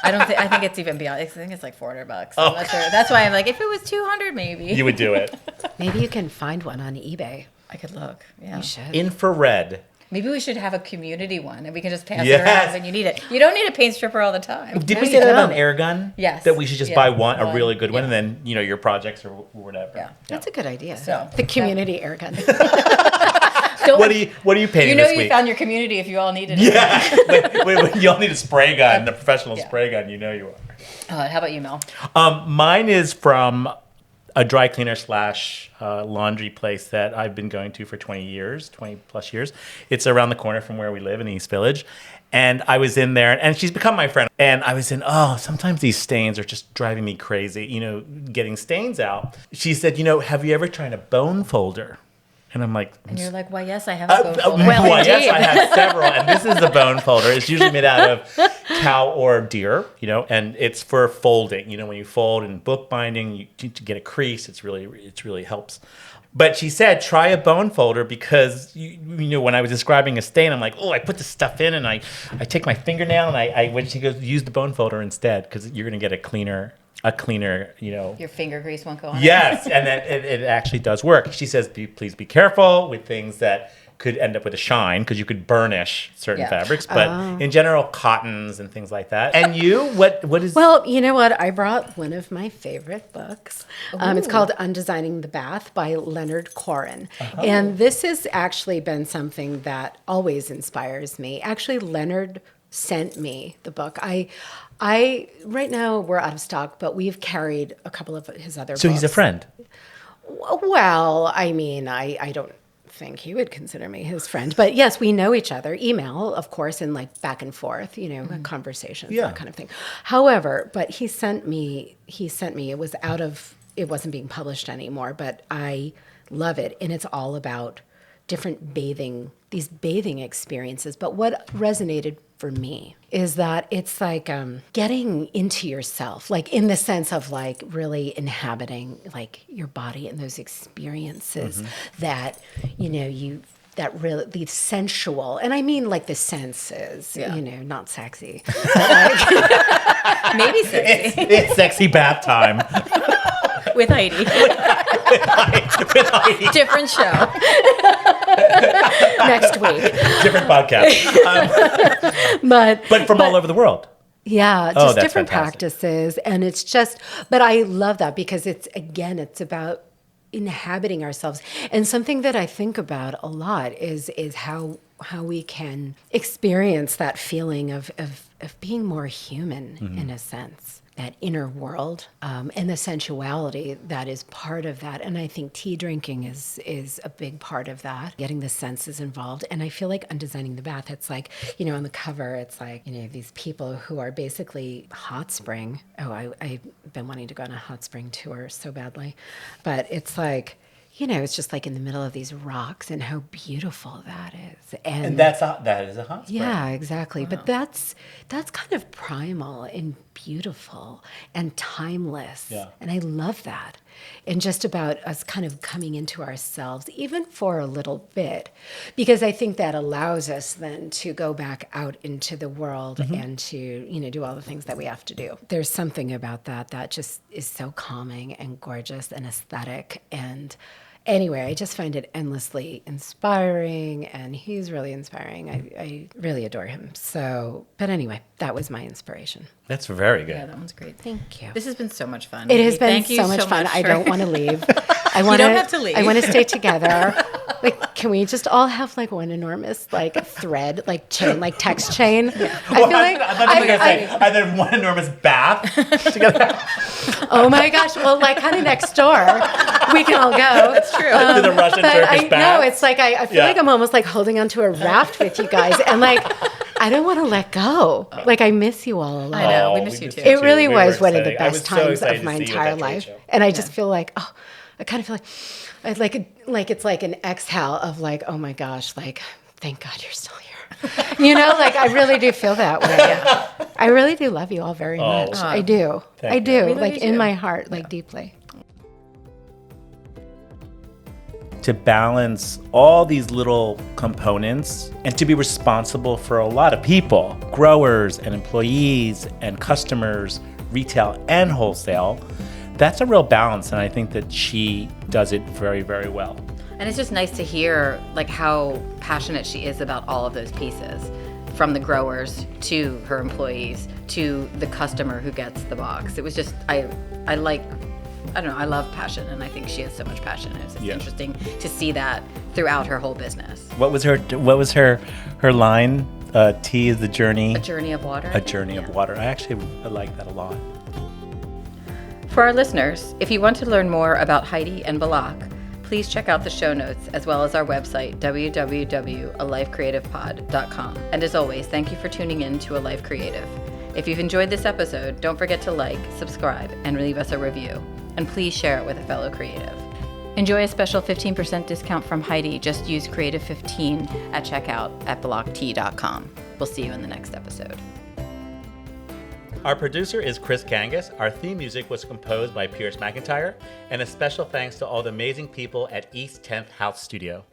I think it's even beyond. I think it's like $400. I'm not sure. That's why I'm like, if it was $200, maybe you would do it. Maybe you can find one on eBay. I could look. Yeah, you should. Infrared. Maybe we should have a community one, and we can just pass it around when you need it. You don't need a paint stripper all the time. Did we say that about an air gun? Yes. That we should just buy a really good one, and then your projects or whatever. Yeah, that's a good idea. So the community air gun. What are you painting this week? You found your community if you all needed it. Yeah. when you all need a spray gun, a professional spray gun, you are. How about you, Mel? Mine is from a dry cleaner slash laundry place that I've been going to for 20 plus years. It's around the corner from where we live in East Village. And I was in there, and she's become my friend. And I was sometimes these stains are just driving me crazy, getting stains out. She said, have you ever tried a bone folder? And I'm like... And you're like, why, yes, I have a bone folder. Well, yes, I have several. And this is a bone folder. It's usually made out of cow or deer, and it's for folding. When you fold in bookbinding, you get a crease. It really helps. But she said, try a bone folder because, when I was describing a stain, I'm like, I put this stuff in and I take my fingernail and when she goes, use the bone folder instead because you're going to get a cleaner, Your finger grease won't go on. Yes, and then it actually does work. She says, please be careful with things that could end up with a shine because you could burnish certain fabrics. But in general, cottons and things like that. And you, what is... Well, you know what? I brought one of my favorite books. It's called Undesigning the Bath by Leonard Cohen. And this has actually been something that always inspires me. Actually, Leonard sent me the book. I right now we're out of stock, but we've carried a couple of his other books. So he's a friend? Well, I mean, I don't think he would consider me his friend, but yes, we know each other, email, of course, and like back and forth, conversations, that kind of thing. However, but he sent me, it wasn't being published anymore, but I love it. And it's all about different these bathing experiences. But what resonated for me is that it's like getting into yourself, like in the sense of like really inhabiting like your body and those experiences that, that really the sensual, and I mean like the senses, not sexy. But like, maybe sexy. It's sexy bath time. With Heidi. with Heidi. Different show. Next week. Different podcast. But from all over the world. Yeah, just that's different fantastic. practices. And it's just, but I love that because it's about inhabiting ourselves. And something that I think about a lot is how we can experience that feeling of being more human in a sense. That inner world and the sensuality that is part of that. And I think tea drinking is a big part of that, getting the senses involved. And I feel like Undesigning the Bath, it's like, on the cover, it's like, these people who are basically hot spring. I've been wanting to go on a hot spring tour so badly. But it's like, it's just like in the middle of these rocks and how beautiful that is. And that is a hot spring. Yeah, exactly. Wow. But that's kind of primal and beautiful and timeless. Yeah. And I love that. And just about us kind of coming into ourselves, even for a little bit, because I think that allows us then to go back out into the world and to, do all the things that we have to do. There's something about that just is so calming and gorgeous and aesthetic. And anyway, I just find it endlessly inspiring, and he's really inspiring. I really adore him. So, but anyway, that was my inspiration. That's very good. Yeah, that one's great. Thank you. This has been so much fun. It has been Thank you so much fun. I don't want to leave. I You don't have to leave. I want to stay together. Like, can we just all have like one enormous like thread, like chain, like text chain? Yeah. I feel like I thought you were going to say either one enormous bath together. Oh my gosh! Well, like kind of next door, we can all go. That's true. To the Russian Turkish bath. No, it's like I feel like I'm almost like holding onto a raft with you guys, and like I don't want to let go. Like I miss you all a lot. I know, we miss you too. It really We was were one of the excited. best I was so times excited of my to see you at entire that trade life, show. and I just feel like I kind of feel like it's like an exhale of like, oh my gosh, like thank God you're still here. Like I really do feel that way. I really do love you all very much. I do. Thank I you. do. We love Like you in too. my heart, like deeply. To balance all these little components and to be responsible for a lot of people, growers and employees and customers, retail and wholesale, that's a real balance. And I think that she does it very, very well. And it's just nice to hear like how passionate she is about all of those pieces, from the growers to her employees to the customer who gets the box. It was just I love passion, and I think she has so much passion. It's just interesting to see that throughout her whole business. What was her line? Tea is the journey. A journey of water. A journey of water. I like that a lot. For our listeners, if you want to learn more about Heidi and Bellocq, please check out the show notes as well as our website, www.alifecreativepod.com. And as always, thank you for tuning in to A Life Creative. If you've enjoyed this episode, don't forget to like, subscribe, and leave us a review. And please share it with a fellow creative. Enjoy a special 15% discount from Heidi. Just use Creative15 at checkout at belloqtea.com. We'll see you in the next episode. Our producer is Chris Kangas. Our theme music was composed by Pierce McIntyre. And a special thanks to all the amazing people at East 10th House Studio.